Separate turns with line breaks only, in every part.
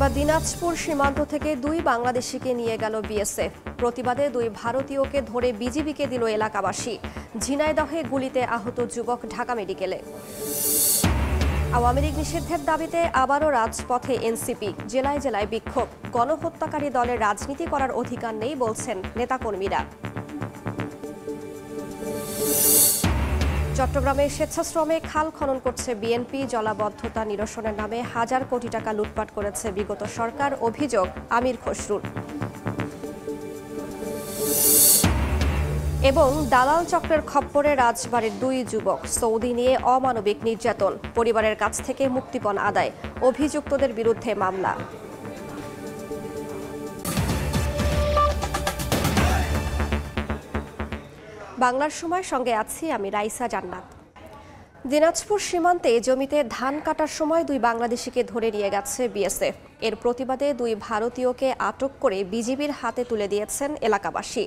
দিনাজপুর সীমান্ত থেকে দুই বাংলাদেশিকে নিয়ে গেল বিএসএফ। প্রতিবাদে দুই ভারতীয়কে ধরে বিজিবিকে দিল এলাকাবাসী। ঝিনাইদহে গুলিতে আহত যুবক ঢাকা মেডিকেলে। আওয়ামী লীগ নিষিদ্ধের দাবিতে আবারও রাজপথে এনসিপি। জেলায় জেলায় বিক্ষোভ। গণহত্যাকারী দলের রাজনীতি করার অধিকার নেই বলছেন নেতাকর্মীরা। চট্টগ্রামে স্বেচ্ছাশ্রমে খাল খনন করছে বিএনপি। জলাবদ্ধতা নিরসনের নামে হাজার কোটি টাকা লুটপাট করেছে বিগত সরকার, অভিযোগ আমির খসরুর। এবং দালাল চক্রের খপ্পরে রাজবাড়ির দুই যুবক। সৌদি নিয়ে অমানবিক নির্যাতন, পরিবারের কাছ থেকে মুক্তিপণ আদায়, অভিযুক্তদের বিরুদ্ধে মামলা। বাংলার সময় সঙ্গে আছি আমি রাইসা জান্নাত। দিনাজপুর সীমান্তে জমিতে ধান কাটার সময় দুই বাংলাদেশিকে ধরে নিয়ে গেছে বিএসএফ। এর প্রতিবাদে দুই ভারতীয়কে আটক করে বিজিবির হাতে তুলে দিয়েছেন এলাকাবাসী।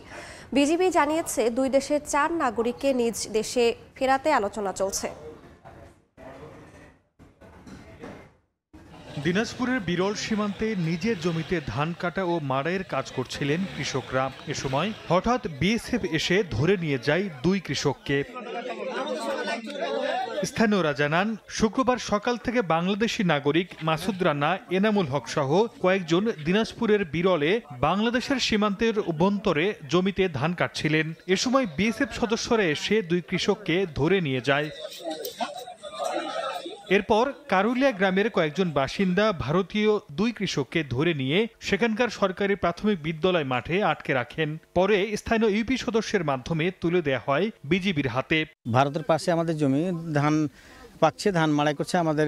বিজিবি জানিয়েছে দুই দেশের 4 নাগরিককে নিজ দেশে ফেরাতে আলোচনা চলছে।
দিনাজপুরের বিরল সীমান্তে নিজের জমিতে ধান কাটা ও মাড়াইয়ের কাজ করছিলেন কৃষকরা। এ সময় হঠাৎ বিএসএফ এসে ধরে নিয়ে যায় দুই কৃষককে। স্থানীয়রা জানান, শুক্রবার সকাল থেকে বাংলাদেশি নাগরিক মাসুদ রানা, এনামুল হক সহ কয়েকজন দিনাজপুরের বিরলে বাংলাদেশের সীমান্তের অভ্যন্তরে জমিতে ধান কাটছিলেন। এ সময় বিএসএফ সদস্যরা এসে দুই কৃষককে ধরে নিয়ে যায়। এরপর কারুলিয়া গ্রামের কয়েকজন বাসিন্দা ভারতীয় দুই কৃষককে ধরে নিয়ে সেখানকার সরকারি প্রাথমিক বিদ্যালয় মাঠে আটকে রাখেন। পরে স্থানীয় ইউপি সদস্যের মাধ্যমে তুলে দেওয়া হয় বিজিবির হাতে।
ভারতের পাশে আমাদের জমি, ধান পাকছে, ধান মাড়াই করছে। আমাদের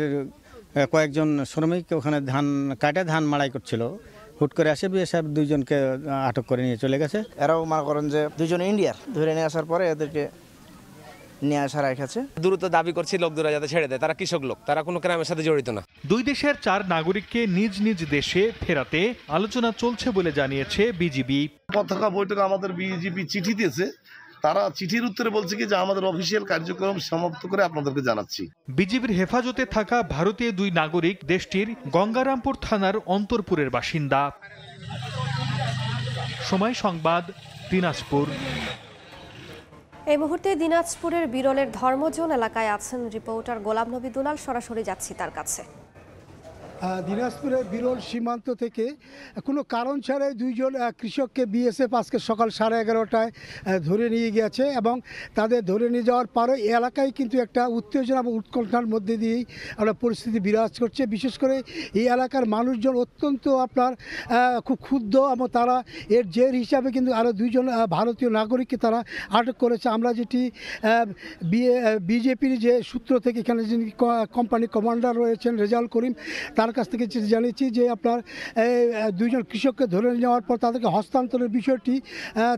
কয়েকজন শ্রমিক ওখানে ধান কাটে ধান মাড়াই করছিল। হুট করে আসে বিএসএফ দুইজনকে আটক করে নিয়ে চলে গেছে।
এরাও মনে করেন যে দুজন ইন্ডিয়ার, ধরে নিয়ে আসার পরে এদেরকে নিয়ে আসা রেখেছে।
দ্রুত দাবি করছি লোকদের যাতে ছেড়ে দেয়। তারা কৃষক লোক, তারা কোনো ক্রাইমের সাথে জড়িত না।
দুই দেশের 4 নাগরিককে নিজ নিজ দেশে ফেরাতে আলোচনা চলছে বলে জানিয়েছে বিজিবি।
পতাকা বৈঠকে আমাদের বিজিবি চিঠি দিয়েছে। তারা চিঠির উত্তরে বলছে কি যে আমাদের অফিসিয়াল কার্যক্রম সমাপ্ত করে আপনাদেরকে জানাচ্ছি।
বিজিবির হেফাজতে থাকা ভারতীয় দুই নাগরিক দেশটির গঙ্গারামপুর থানার অন্তরপুরের বাসিন্দা। সময় সংবাদ, দিনাজপুর।
এই মুহূর্তে দিনাজপুরের বিরলের ধর্মজন এলাকায় আছেন রিপোর্টার গোলাম নবী দুলাল। সরাসরি যাচ্ছি তার কাছে।
দিনাজপুরের বিরল সীমান্ত থেকে কোনো কারণ ছাড়াই দুইজন কৃষককে বিএসএফ আজকে সকাল 11:30টায় ধরে নিয়ে গেছে এবং তাদের ধরে নিয়ে যাওয়ার পরে এলাকায় কিন্তু একটা উত্তেজনা এবং উৎকণ্ঠার মধ্যে দিয়েই আমরা পরিস্থিতি বিরাজ করছে। বিশেষ করে এই এলাকার মানুষজন অত্যন্ত খুব ক্ষুব্ধ এবং তারা এর জের হিসাবে কিন্তু আরও দুইজন ভারতীয় নাগরিককে তারা আটক করেছে। আমরা যেটি বিজেপির যে সূত্র থেকে এখানে যিনি কোম্পানি কমান্ডার রয়েছেন রেজাউল করিম, তার কাছ থেকে জানিয়েছি যে আপনার দুইজন কৃষককে ধরে নেওয়ার পর তাদেরকে হস্তান্তরের বিষয়টি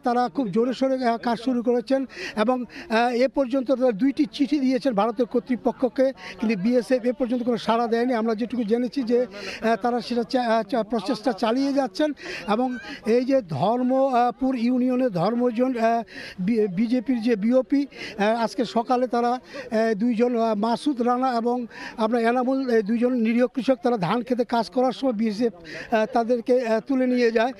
তারা খুব জোরে সোরে কাজ শুরু করেছেন এবং এ পর্যন্ত তারা 2টি চিঠি দিয়েছেন ভারতের কর্তৃপক্ষকে, কিন্তু বিএসএফ এ পর্যন্ত কোনো সাড়া দেয়নি। আমরা যেটুকু জেনেছি যে তারা সেটা প্রচেষ্টা চালিয়ে যাচ্ছেন এবং এই যে ধর্মপুর ইউনিয়নের ধর্মজন বিজেপির যে বিওপি, আজকে সকালে তারা দুইজন মাসুদ রানা এবং আপনার এনামুল, দুইজন নিরীহ কৃষক, তারা ধান খেতে কাজ করার সময় বিএসএফ তাদেরকে তুলে নিয়ে যায়।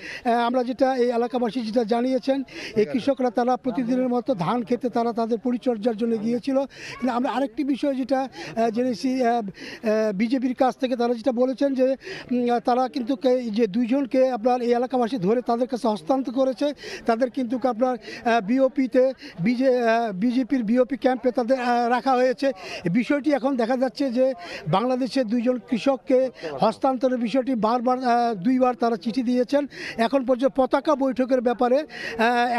আমরা যেটা এই এলাকাবাসী যেটা জানিয়েছেন, এই কৃষকরা তারা প্রতিদিনের মতো ধান খেতে তারা তাদের পরিচর্যার জন্য গিয়েছিল। কিন্তু আমরা আরেকটি বিষয় যেটা জেনেছি বিজেপির কাছ থেকে, তারা যেটা বলেছেন যে তারা কিন্তু যে দুইজনকে আপনার এই এলাকাবাসী ধরে তাদের কাছে হস্তান্তর করেছে, তাদের কিন্তু আপনার বিওপিতে বিজেপির বিওপি ক্যাম্পে তাদের রাখা হয়েছে। বিষয়টি এখন দেখা যাচ্ছে যে বাংলাদেশের দুইজন কৃষককে হস্তান্তরের বিষয়টি দুইবার তারা চিঠি দিয়েছেন। এখন পর্যন্ত পতাকা বৈঠকের ব্যাপারে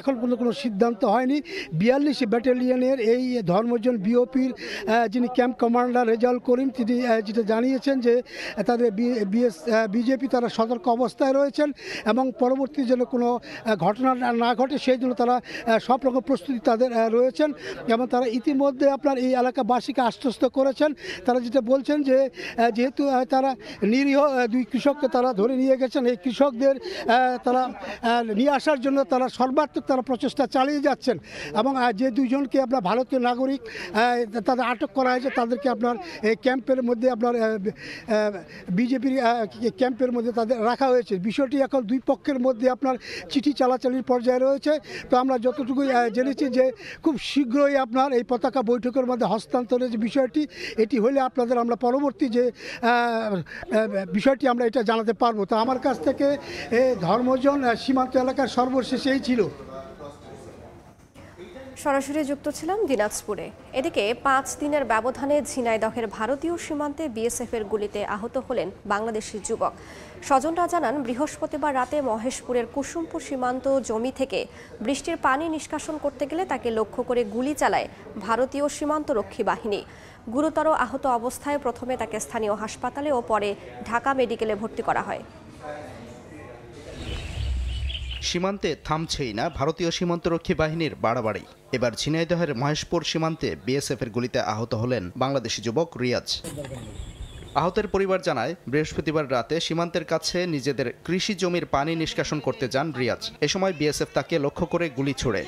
এখন পর্যন্ত কোনো সিদ্ধান্ত হয়নি। 42 ব্যাটালিয়নের এই ধর্মজন বিওপির যিনি ক্যাম্প কমান্ডার রেজাউল করিম, তিনি যেটা জানিয়েছেন যে তাদের বিজেপি তারা সতর্ক অবস্থায় রয়েছেন এবং পরবর্তী যেন কোনো ঘটনা না ঘটে সেই জন্য তারা সব রকম প্রস্তুতি তাদের রয়েছেন এবং তারা ইতিমধ্যে আপনার এই এলাকাবাসীকে আশ্বস্ত করেছেন। তারা যেটা বলছেন যে যেহেতু তারা নিরীহ দুই কৃষককে তারা ধরে নিয়ে গেছেন। এই কৃষকদের তারা নিয়ে আসার জন্য তারা সর্বাত্মক তারা প্রচেষ্টা চালিয়ে যাচ্ছেন এবং যে দুইজনকে আপনার ভারতীয় নাগরিক তাদের আটক করা হয়েছে তাদেরকে আপনার এই ক্যাম্পের মধ্যে আপনার বিজেপির ক্যাম্পের মধ্যে তাদের রাখা হয়েছে। বিষয়টি এখন দুই পক্ষের মধ্যে আপনার চিঠি চালাচালির পর্যায়ে রয়েছে। তো আমরা যতটুকু জেনেছি যে খুব শীঘ্রই আপনার এই পতাকা বৈঠকের মধ্যে হস্তান্তরের যে বিষয়টি এটি হলে আপনাদের আমরা পরবর্তী যে বিষয়টি আমরা এটা জানাতে পারবো। তো আমার কাছ থেকে ধর্মজন সীমান্ত এলাকার সর্বশেষ এই ছিল।
সরাসরি যুক্ত ছিলাম দিনাজপুরে। এদিকে 5 দিনের ব্যবধানে ঝিনাইদহের ভারতীয় সীমান্তে বিএসএফের গুলিতে আহত হলেন বাংলাদেশি যুবক। স্বজনরা জানান বৃহস্পতিবার রাতে মহেশপুরের কুসুমপুর সীমান্ত জমি থেকে বৃষ্টির পানি নিষ্কাশন করতে গেলে তাকে লক্ষ্য করে গুলি চালায় ভারতীয় সীমান্তরক্ষী বাহিনী। গুরুতর আহত অবস্থায় প্রথমে তাকে স্থানীয় হাসপাতালে ও পরে ঢাকা মেডিকেলে ভর্তি করা হয়।
সীমান্তে থামছেই না ভারতীয় সীমান্তরক্ষী বাহিনীর বাড়াবাড়ি। এবার ঝিনাইদহের মহেশপুর সীমান্তে বিএসএফের গুলিতে আহত হলেন বাংলাদেশি যুবক রিয়াজ। আহতের পরিবার জানায় বৃহস্পতিবার রাতে সীমান্তের কাছে নিজেদের কৃষি জমির পানি নিষ্কাশন করতে যান রিয়াজ। এ সময় বিএসএফ তাকে লক্ষ্য করে গুলি ছোড়ে।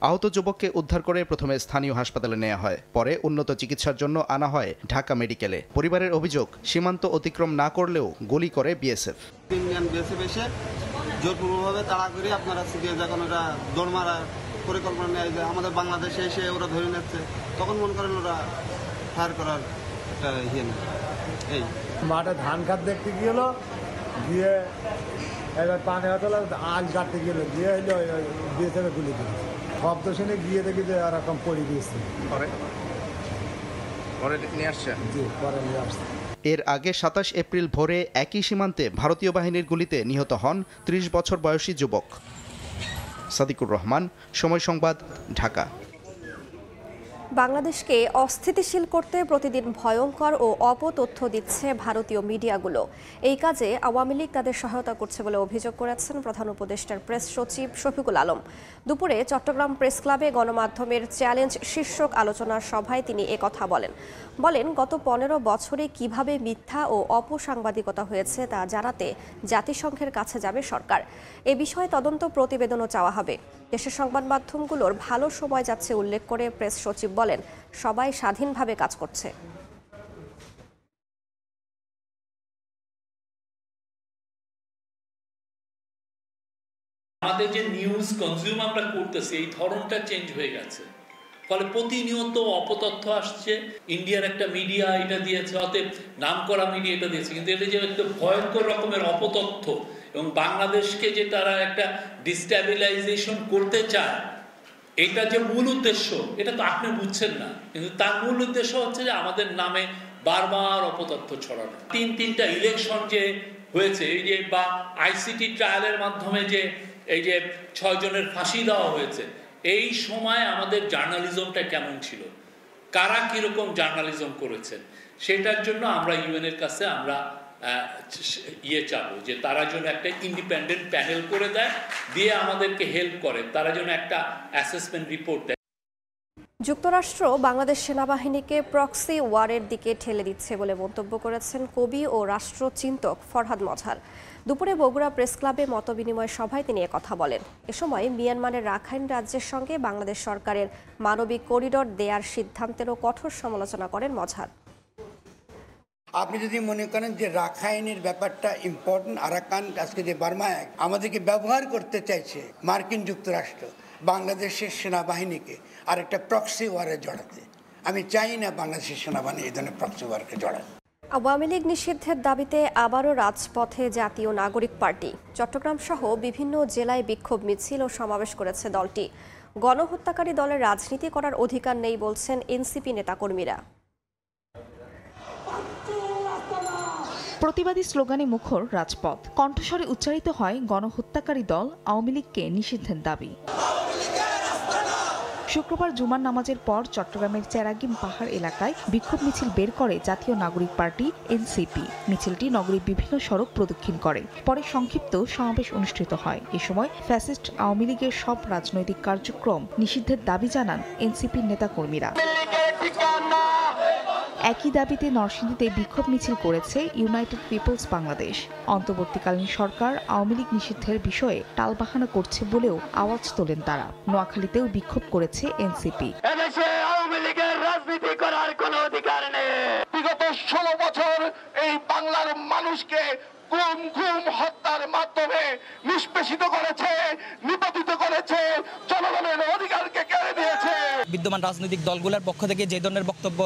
আহত যুবককে উদ্ধার করে প্রথমে স্থানীয় হাসপাতালে নেওয়া হয়, পরে উন্নত চিকিৎসার জন্য আনা হয় ঢাকা মেডিকেলে। পরিবারের অভিযোগ সীমান্ত অতিক্রম না করলেও গুলি করে বিএসএফ।
বিএসএফ এসে জোরপূর্বকভাবে তাড়া করে আপনারা যখন ওরা দৌড় মারার পরিকল্পনা নেয় যে আমাদের বাংলাদেশে এসে ওরা ধরে নিচ্ছে, তখন মনে করেন ওরা ফায়ার করার একটা ইয়ে নেই। এই
মাঠে ধান খাত দেখতে গেল, গিয়ে এবার পানি হাতলা আল কাটতে গেল, গিয়ে হইলো বিএসএফে গুলি দিল। শব্দ শুনে গিয়ে দেখি যে এরকম পড়ে গিয়েছে।
পরে নিয়ে আসছে?
জি, পরে নিয়ে আসছে।
এর আগে 27 এপ্রিল ভোরে একই সীমান্তে ভারতীয় বাহিনীর গুলিতে নিহত হন 30 বছর বয়সী যুবক। সাদিকুর রহমান, সময় সংবাদ, ঢাকা।
বাংলাদেশকে অস্থিতিশীল করতে প্রতিদিন ভয়ঙ্কর ও অপতথ্য দিচ্ছে ভারতীয় মিডিয়াগুলো। এই কাজে আওয়ামী লীগ তাদের সহায়তা করছে বলে অভিযোগ করেছেন প্রধান উপদেষ্টার প্রেস সচিব শফিকুল আলম। দুপুরে চট্টগ্রাম প্রেস ক্লাবে গণমাধ্যমের চ্যালেঞ্জ শীর্ষক আলোচনার সভায় তিনি একথা বলেন গত 15 বছরে কিভাবে মিথ্যা ও অপসাংবাদিকতা হয়েছে তা জানাতে জাতিসংঘের কাছে যাবে সরকার। এ বিষয়ে তদন্ত প্রতিবেদনও চাওয়া হবে। দেশের সংবাদ মাধ্যমগুলোর ভালো সময় যাচ্ছে উল্লেখ করে প্রেস সচিব বলেন সবাই স্বাধীনভাবে কাজ করছে।
আমাদের যে নিউজ কনজিউম আমরা করতেছি এই ধরনটা চেঞ্জ হয়ে গেছে, ফলে প্রতিনিয়ত অপতথ্য আসছে। ইন্ডিয়ার একটা মিডিয়া এটা দিয়েছে, অতএব নাম করা মিডিয়া এটা দিয়েছে, কিন্তু এটা যে একটা ভয়ঙ্কর রকমের অপতথ্য এবং বাংলাদেশকে যে তারা একটা ডিস্ট্যাবিলাইজেশন করতে চায়, এটা যে মূল উদ্দেশ্য এটা তো আপনি বুঝছেন না, কিন্তু তার মূল উদ্দেশ্য হচ্ছে যে আমাদের নামে বারবার অপতথ্য ছড়ানো। 3টা ইলেকশন যে হয়েছে, এই যে বা আইসিটি ট্রায়ালের মাধ্যমে যে এই যে 6 জনের ফাঁসি দেওয়া হয়েছে, এই সময় আমাদের জার্নালিজমটা কেমন ছিল, কারা কিরকম জার্নালিজম করেছেন, সেটার জন্য আমরা ইউএনের কাছে আমরা চাবো যে তারা যেন একটা ইন্ডিপেন্ডেন্ট প্যানেল করে দেয়, দিয়ে আমাদেরকে হেল্প করে, তারা যেন একটা অ্যাসেসমেন্ট রিপোর্ট দেয়।
যুক্তরাষ্ট্র বাংলাদেশ সেনাবাহিনীকে প্রক্সি ওয়ারের দিকে ঠেলে দিচ্ছে বলে মন্তব্য করেছেন কবি ও রাষ্ট্রচিন্তক ফরহাদ মজহার। দুপুরে বগুড়া প্রেস ক্লাবে মতবিনিময় সভায় তিনি একথা বলেন। এ সময় মিয়ানমারের রাখাইন রাজ্যের সঙ্গে বাংলাদেশ সরকারের মানবিক করিডোর দেয়ার সিদ্ধান্তেরও কঠোর সমালোচনা করেন মজহার।
আপনি যদি মনে করেন যে রাখাইনের ব্যাপারটা ইম্পর্টেন্ট, আরাকান আজকে যে বার্মায় আমাদেরকে ব্যবহার করতে চাইছে মার্কিন যুক্তরাষ্ট্র বাংলাদেশের সেনাবাহিনীকে আর একটা প্রক্সি ওয়ারে জড়াতে, আমি চাই না বাংলাদেশের সেনাবাহিনী এই ধরনের প্রক্সি ওয়ারকে জড়াতে।
আওয়ামী লীগ নিষিদ্ধের দাবিতে আবারও রাজপথে জাতীয় নাগরিক পার্টি। চট্টগ্রাম সহ বিভিন্ন জেলায় বিক্ষোভ মিছিল ও সমাবেশ করেছে দলটি। গণহত্যাকারী দলের রাজনীতি করার অধিকার নেই বলছেন এনসিপি নেতাকর্মীরা।
প্রতিবাদী স্লোগানে মুখর রাজপথ, কণ্ঠস্বরে উচ্চারিত হয় গণহত্যাকারী দল আওয়ামী লীগকে নিষিদ্ধের দাবি। শুক্রবার জুমার নামাজের পর চট্টগ্রামের চেরাগিম পাহাড় এলাকায় বিক্ষোভ মিছিল বের করে জাতীয় নাগরিক পার্টি এনসিপি। মিছিলটি নগরীর বিভিন্ন সড়ক প্রদক্ষিণ করে, পরে সংক্ষিপ্ত সমাবেশ অনুষ্ঠিত হয়। এ সময় ফ্যাসিস্ট আওয়ামী লীগের সব রাজনৈতিক কার্যক্রম নিষিদ্ধের দাবি জানান এনসিপির নেতাকর্মীরা। একই দাবিতে নরসিংদীতে বিক্ষোভ মিছিল করেছে ইউনাইটেড পিপলস বাংলাদেশ। অন্তর্বর্তীকালীন সরকার আওয়ামী লীগ নিষিদ্ধের বিষয়ে টালবাহানা করছে বলেও আওয়াজ তোলেন তারা। নোয়াখালীতেও বিক্ষোভ করেছে এনসিপি।
এদেশে আওয়ামী লীগের রাজনীতি করার কোনো অধিকার নেই। বিগত 16 বছর এই বাংলার মানুষকে গুম হত্যার মাধ্যমে নিষ্পেষিত করেছে, নিপতিত করেছে, জনগণের অধিকারকে কেড়ে নিয়েছে।
বিদ্যমান রাজনৈতিক দলগুলোর পক্ষ থেকে যে ধরনের বক্তব্য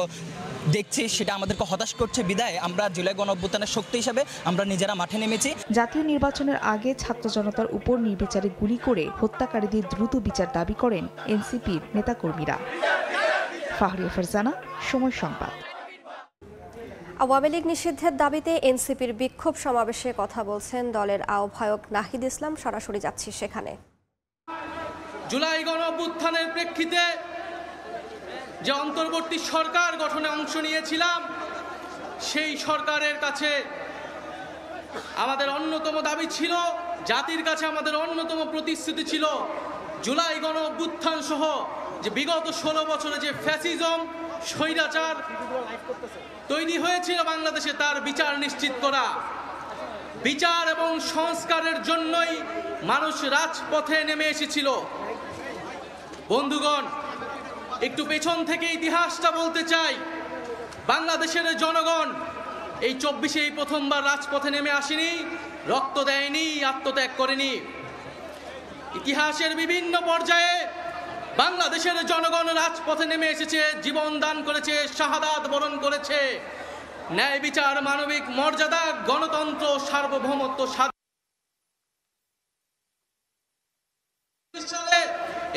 দেখছি সেটা আমাদেরকে হতাশ করছে। বিদায় আমরা জুলাই গণঅভ্যুত্থানের শক্তি হিসেবে আমরা নিজেরা মাঠে নেমেছি।
জাতীয় নির্বাচনের আগে ছাত্র জনতার উপর নির্বিচারে গুলি করে হত্যাকারীদের দ্রুত বিচার দাবি করেন এনসিপির নেতাকর্মীরা। ফাহরিয়া ফারজানা, সময় সংবাদ।
আওয়ামী লীগ নিষিদ্ধের দাবিতে এনসিপির বিক্ষোভ সমাবেশে কথা বলছেন দলের আহ্বায়ক নাহিদ ইসলাম। সরাসরি যাচ্ছি সেখানে।
জুলাই গণঅভ্যুত্থানের প্রেক্ষিতে যে অন্তর্বর্তী সরকার গঠনে অংশ নিয়েছিলাম, সেই সরকারের কাছে আমাদের অন্যতম দাবি ছিল, জাতির কাছে আমাদের অন্যতম প্রতিশ্রুতি ছিল, জুলাই গণঅভ্যুত্থান সহ যে বিগত 16 বছরে যে ফ্যাসিজম স্বৈরাচার তৈরি হয়েছিল বাংলাদেশে, তার বিচার নিশ্চিত করা। বিচার এবং সংস্কারের জন্যই মানুষ রাজপথে নেমে এসেছিল। বন্ধুগণ, একটু পেছন থেকে ইতিহাসটা বলতে চাই। বাংলাদেশের জনগণ এই 24-এ প্রথমবার রাজপথে নেমে আসেনি, রক্ত দেয়নি, আত্মত্যাগ করেনি। ইতিহাসের বিভিন্ন পর্যায়ে বাংলাদেশের জনগণ রাজপথে নেমে এসেছে, জীবন দান করেছে, শাহাদাত বরণ করেছে। ন্যায় বিচার, মানবিক মর্যাদা, গণতন্ত্র, সার্বভৌমত্ব সালে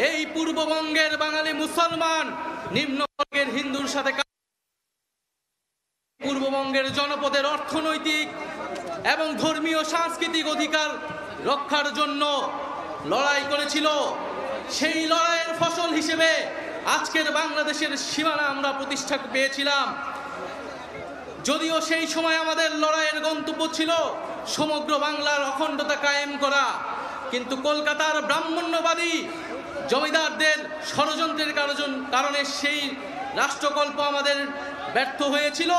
এই পূর্ববঙ্গের বাঙালি মুসলমান নিম্নবর্গের হিন্দুর সাথে পূর্ববঙ্গের জনপদের অর্থনৈতিক এবং ধর্মীয় সাংস্কৃতিক অধিকার রক্ষার জন্য লড়াই করেছিল। সেই লড়াইয়ের ফসল হিসেবে আজকের বাংলাদেশের সীমানা আমরা প্রতিষ্ঠা পেয়েছিলাম। যদিও সেই সময় আমাদের লড়াইয়ের গন্তব্য ছিল সমগ্র বাংলার অখণ্ডতা কায়েম করা, কিন্তু কলকাতার ব্রাহ্মণ্যবাদী জমিদারদের ষড়যন্ত্রের কারণে সেই রাষ্ট্রকল্প আমাদের ব্যর্থ হয়েছিল।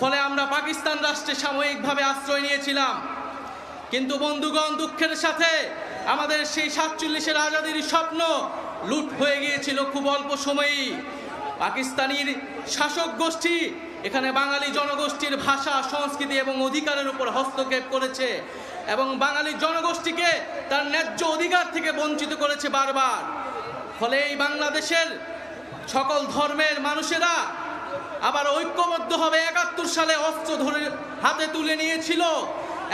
ফলে আমরা পাকিস্তান রাষ্ট্রে সাময়িকভাবে আশ্রয় নিয়েছিলাম। কিন্তু বন্ধুগণ, দুঃখের সাথে আমাদের সেই 47-এর আজাদির স্বপ্ন লুট হয়ে গিয়েছিল খুব অল্প সময়েই। পাকিস্তানির শাসক গোষ্ঠী এখানে বাঙালি জনগোষ্ঠীর ভাষা, সংস্কৃতি এবং অধিকারের উপর হস্তক্ষেপ করেছে এবং বাঙালি জনগোষ্ঠীকে তার ন্যায্য অধিকার থেকে বঞ্চিত করেছে বারবার। ফলে এই বাংলাদেশের সকল ধর্মের মানুষেরা আবার ঐক্যবদ্ধভাবে 71 সালে অস্ত্র ধরে হাতে তুলে নিয়েছিল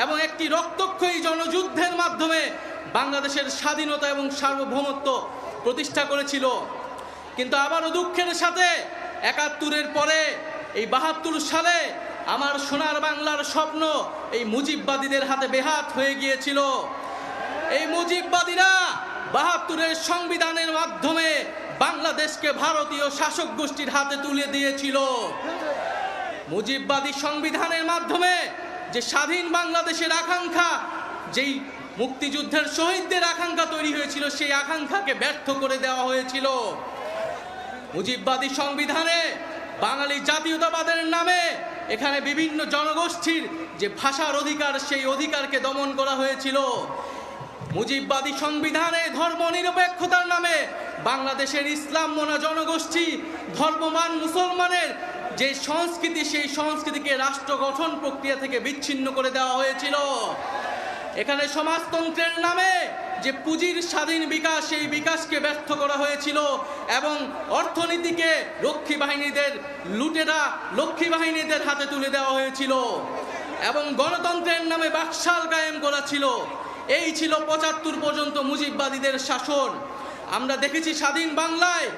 এবং একটি রক্তক্ষয়ী জনযুদ্ধের মাধ্যমে বাংলাদেশের স্বাধীনতা এবং সার্বভৌমত্ব প্রতিষ্ঠা করেছিল। কিন্তু আবারও দুঃখের সাথে 71-এর পরে এই 72 সালে আমার সোনার বাংলার স্বপ্ন এই মুজিববাদীদের হাতে বেহাত হয়ে গিয়েছিল। এই মুজিববাদীরা 72-এর সংবিধানের মাধ্যমে বাংলাদেশকে ভারতীয় শাসক গোষ্ঠীর হাতে তুলে দিয়েছিল। মুজিববাদী সংবিধানের মাধ্যমে যে স্বাধীন বাংলাদেশের আকাঙ্ক্ষা, যেই মুক্তিযুদ্ধের শহীদদের আকাঙ্ক্ষা তৈরি হয়েছিল, সেই আকাঙ্ক্ষাকে ব্যর্থ করে দেওয়া হয়েছিল। মুজিববাদী সংবিধানে বাঙালি জাতীয়তাবাদের নামে এখানে বিভিন্ন জনগোষ্ঠীর যে ভাষার অধিকার, সেই অধিকারকে দমন করা হয়েছিল। মুজিববাদী সংবিধানে ধর্মনিরপেক্ষতার নামে বাংলাদেশের ইসলাম মনা জনগোষ্ঠী, ধর্মমান মুসলমানের যে সংস্কৃতি, সেই সংস্কৃতিকে রাষ্ট্র গঠন প্রক্রিয়া থেকে বিচ্ছিন্ন করে দেওয়া হয়েছিল। এখানে সমাজতন্ত্রের নামে যে পুঁজির স্বাধীন বিকাশ, সেই বিকাশকে ব্যর্থ করা হয়েছিল এবং অর্থনীতিকে লক্ষ্মী বাহিনীদের হাতে তুলে দেওয়া হয়েছিল এবং গণতন্ত্রের নামে বাকশাল কায়েম করা ছিল। এই ছিল 75 পর্যন্ত মুজিববাদীদের শাসন। আমরা দেখেছি স্বাধীন বাংলায়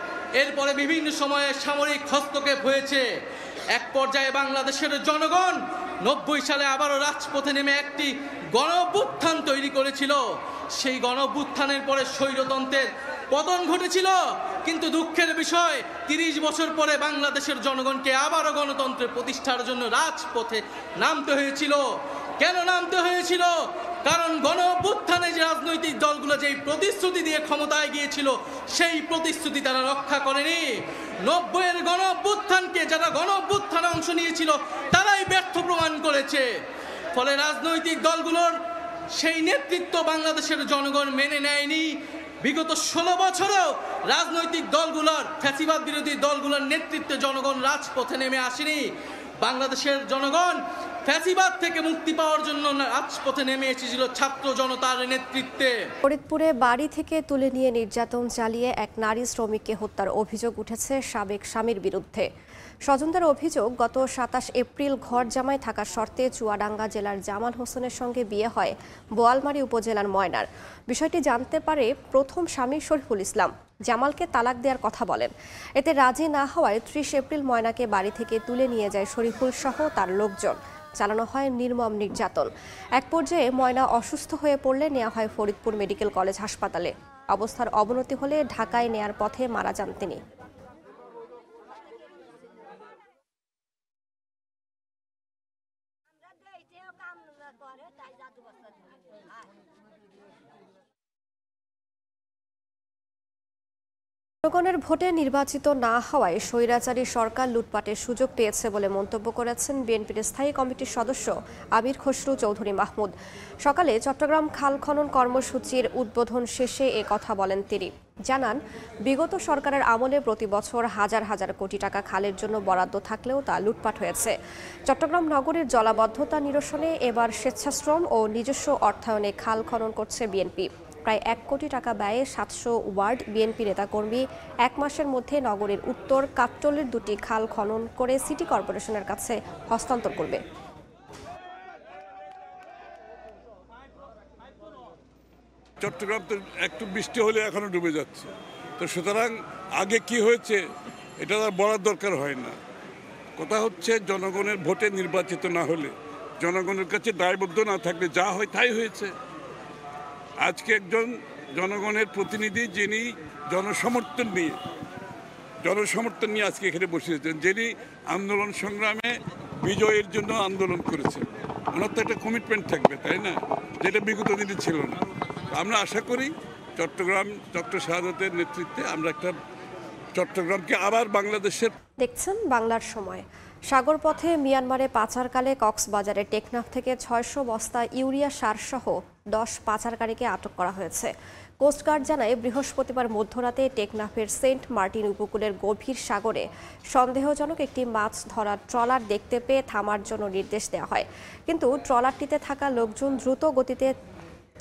এরপরে বিভিন্ন সময়ে সামরিক হস্তক্ষেপ হয়েছে। এক পর্যায়ে বাংলাদেশের জনগণ 90 সালে আবারও রাজপথে নেমে একটি গণঅভ্যুত্থান তৈরি করেছিল। সেই গণঅভ্যুত্থানের পরে স্বৈরতন্ত্রের পতন ঘটেছিল। কিন্তু দুঃখের বিষয়, 30 বছর পরে বাংলাদেশের জনগণকে আবারও গণতন্ত্রের প্রতিষ্ঠার জন্য রাজপথে নামতে হয়েছিল। কেন নামতে হয়েছিল? কারণ গণ অভ্যুত্থানে যে রাজনৈতিক দলগুলো যেই প্রতিশ্রুতি দিয়ে ক্ষমতায় গিয়েছিল সেই প্রতিশ্রুতি তারা রক্ষা করেনি। 90-এর গণ অভ্যুত্থানকে যারা গণ অভ্যুত্থানে অংশ নিয়েছিল তারাই ব্যর্থ প্রমাণ করেছে। ফলে রাজনৈতিক দলগুলোর সেই নেতৃত্ব বাংলাদেশের জনগণ মেনে নেয়নি। বিগত 16 বছরেও রাজনৈতিক দলগুলোর, ফ্যাসিবাদ বিরোধী দলগুলোর নেতৃত্বে জনগণ রাজপথে নেমে আসেনি। বাংলাদেশের জনগণ ফ্যাসিবাদ থেকে মুক্তি পাওয়ার জন্য রাজপথে নেমে এসেছিল ছাত্র জনতার নেতৃত্বে।
ফরিদপুরে বাড়ি থেকে তুলে নিয়ে নির্যাতন চালিয়ে এক নারী শ্রমিককে হত্যার অভিযোগ উঠেছে সাবেক স্বামীর বিরুদ্ধে। স্বজনদের অভিযোগ, গত 27 এপ্রিল ঘর জামাই থাকার শর্তে চুয়াডাঙ্গা জেলার জামাল হোসেনের সঙ্গে বিয়ে হয় বোয়ালমারী উপজেলার ময়নার। বিষয়টি জানতে পারে প্রথম স্বামী শরীফুল ইসলাম। জামালকে তালাক দেওয়ার কথা বলেন। এতে রাজি না হওয়ায় 30 এপ্রিল ময়নাকে বাড়ি থেকে তুলে নিয়ে যায় শরীফুল সহ তার লোকজন। চালানো হয় নির্মম নির্যাতন। এক পর্যায়ে ময়না অসুস্থ হয়ে পড়লে নেওয়া হয় ফরিদপুর মেডিকেল কলেজ হাসপাতালে। অবস্থার অবনতি হলে ঢাকায় নেয়ার পথে মারা যান তিনি। জনগণের ভোটে নির্বাচিত না হওয়ায় স্বৈরাচারী সরকার লুটপাটের সুযোগ পেয়েছে বলে মন্তব্য করেছেন বিএনপির স্থায়ী কমিটির সদস্য আমির খসরু চৌধুরী মাহমুদ। সকালে চট্টগ্রাম খাল খনন কর্মসূচির উদ্বোধন শেষে এ কথা বলেন তিনি। জানান, বিগত সরকারের আমলে প্রতি বছর হাজার হাজার কোটি টাকা খালের জন্য বরাদ্দ থাকলেও তা লুটপাট হয়েছে। চট্টগ্রাম নগরীর জলাবদ্ধতা নিরসনে এবার স্বেচ্ছাশ্রম ও নিজস্ব অর্থায়নে খাল খনন করছে বিএনপি। প্রায় 1 কোটি টাকা ব্যয়ে 700 ওয়ার্ড বিএনপি নেতাকর্মী 1 মাসের মধ্যে নগরীর উত্তর কাট্টলের 2টি খাল খনন করে সিটি কর্পোরেশনের কাছে হস্তান্তর করবে।
চট্টগ্রাম তো একটু বৃষ্টি হলে এখনো ডুবে যাচ্ছে, তো সুতরাং আগে কি হয়েছে এটা আর বলার দরকার হয় না। কথা হচ্ছে জনগণের ভোটে নির্বাচিত না হলে, জনগণের কাছে দায়বদ্ধ না থাকলে যা হয় তাই হয়েছে। আজকে একজন জনগণের প্রতিনিধি যিনি জনসমর্থন নিয়ে আজকে এখানে বসেছেন, যিনি আন্দোলন সংগ্রামে বিজয়ের জন্য আন্দোলন করেছেন, ওনার তো একটা কমিটমেন্ট থাকবে, তাই না, যেটা বিগত দিনে ছিল না। আমরা আশা করি ডক্টর শাহাদাতের নেতৃত্বে আমরা একটা চট্টগ্রামকে আবার বাংলাদেশের।
দেখছেন বাংলার সময়। সাগরপথে মিয়ানমারে পাচারকালে কক্সবাজারের টেকনাফ থেকে 600 বস্তা ইউরিয়া সার সহ 10 পাচারকারীকে আটক করা হয়েছে। কোস্টগার্ড জানায়, বৃহস্পতিবার মধ্যরাতে টেকনাফের সেন্ট মার্টিন উপকূলের গভীর সাগরে সন্দেহজনক একটি মাছ ধরার ট্রলার দেখতে পেয়ে থামার জন্য নির্দেশ দেওয়া হয়। কিন্তু ট্রলারটিতে থাকা লোকজন দ্রুত গতিতে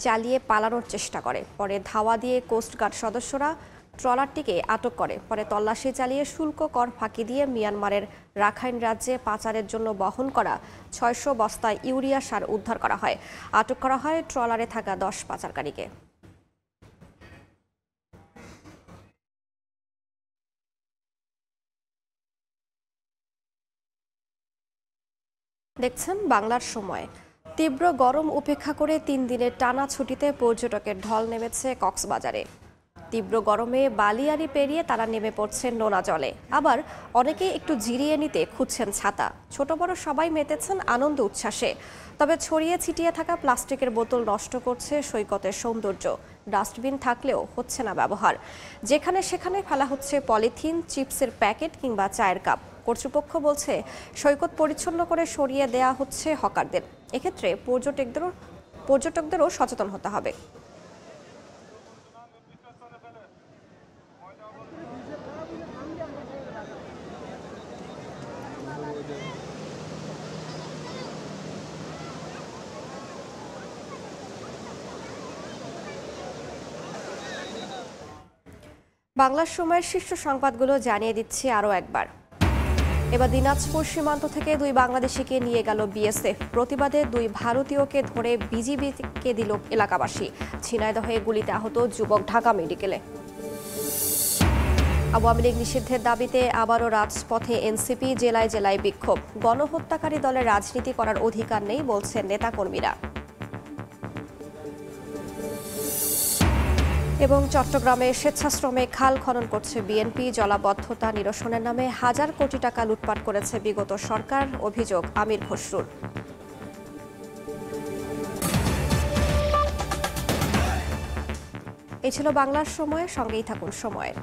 চালিয়ে পালানোর চেষ্টা করে। পরে ধাওয়া দিয়ে কোস্টগার্ড সদস্যরা ট্রলারটিকে আটক করে। পরে তল্লাশি চালিয়ে শুল্ক কর ফাঁকি দিয়ে মিয়ানমারের রাখাইন রাজ্যে পাচারের জন্য বহন করা 600 বস্তা ইউরিয়া সার উদ্ধার করা হয়। আটক করা হয় ট্রলারে থাকা 10 পাচারকারীকে। দেখছেন বাংলার সময়। তীব্র গরম উপেক্ষা করে 3 দিনের টানা ছুটিতে পর্যটকের ঢল নেমেছে কক্সবাজারে। তীব্র গরমে বালিয়াড়ি পেরিয়ে তারা নেমে পড়ছেন নোনা জলে। আবার অনেকেই একটু জিরিয়ে নিতে খুঁজছেন ছাতা। ছোট বড় সবাই মেতেছেন আনন্দ উচ্ছ্বাসে। তবে ছড়িয়ে ছিটিয়ে থাকা প্লাস্টিকের বোতল নষ্ট করছে সৈকতের সৌন্দর্য। ডাস্টবিন থাকলেও হচ্ছে না ব্যবহার। যেখানে সেখানে ফেলা হচ্ছে পলিথিন, চিপসের প্যাকেট কিংবা চায়ের কাপ। কর্তৃপক্ষ বলছে, সৈকত পরিচ্ছন্ন করে সরিয়ে দেয়া হচ্ছে হকারদের। এক্ষেত্রে পর্যটকদেরও সচেতন হতে হবে। বাংলার সময়ের শীর্ষ সংবাদগুলো জানিয়ে দিচ্ছি আরও একবার। এবার দিনাজপুর সীমান্ত থেকে 2 বাংলাদেশিকে নিয়ে গেল বিএসএফ। প্রতিবাদে 2 ভারতীয়কে ধরে বিজিবিকে দিল এলাকাবাসী। ঝিনাইদহে গুলিতে আহত যুবক ঢাকা মেডিকেলে। আওয়ামী লীগ নিষিদ্ধের দাবিতে আবারও রাজপথে এনসিপি, জেলায় জেলায় বিক্ষোভ। গণহত্যাকারী দলের রাজনীতি করার অধিকার নেই বলছেন নেতাকর্মীরা। এবং চট্টগ্রামে স্বেচ্ছাশ্রমে খাল খনন করছে বিএনপি। জলাবদ্ধতা নিরসনের নামে হাজার কোটি টাকা লুটপাট করেছে বিগত সরকার, অভিযোগ আমির খসরুর। এ ছিল বাংলার সময়, সঙ্গেই থাকুন সময়ের।